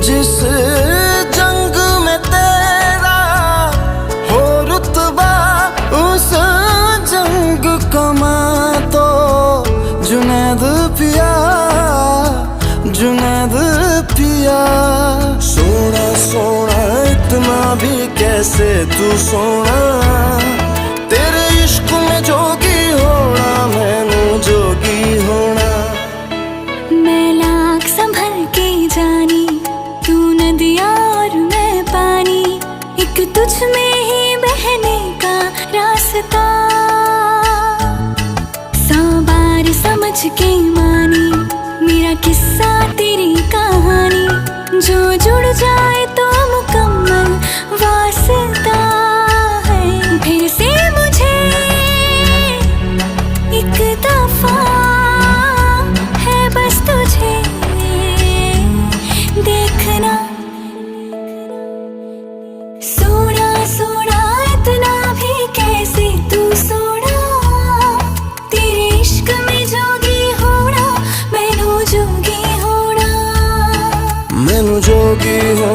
जिस जंग में तेरा हो रुतबा, उस जंग कमा तो जुनैद पिया, जुनैद पिया। सोना सोना इतना भी कैसे तू सोना, तेरे इश्क में जोगी होना, मैनू जोगी होना। मैं लाख संभल के जानी, तू नदिया और मैं पानी, एक तुझ में ही बहने का रास्ता। 100 बार समझ के मानी मेरा किस्सा तेरी कहानी, जो जुड़ जाए तो मुकम्मल वास्ता है। फिर से मुझे एक दफा है बस तुझे देखना। सोना सोना इतना भी कैसे तू सोना, तेरे इश्क में जोगी होना, मैनू जोगी होना, मैनू जोगी होना।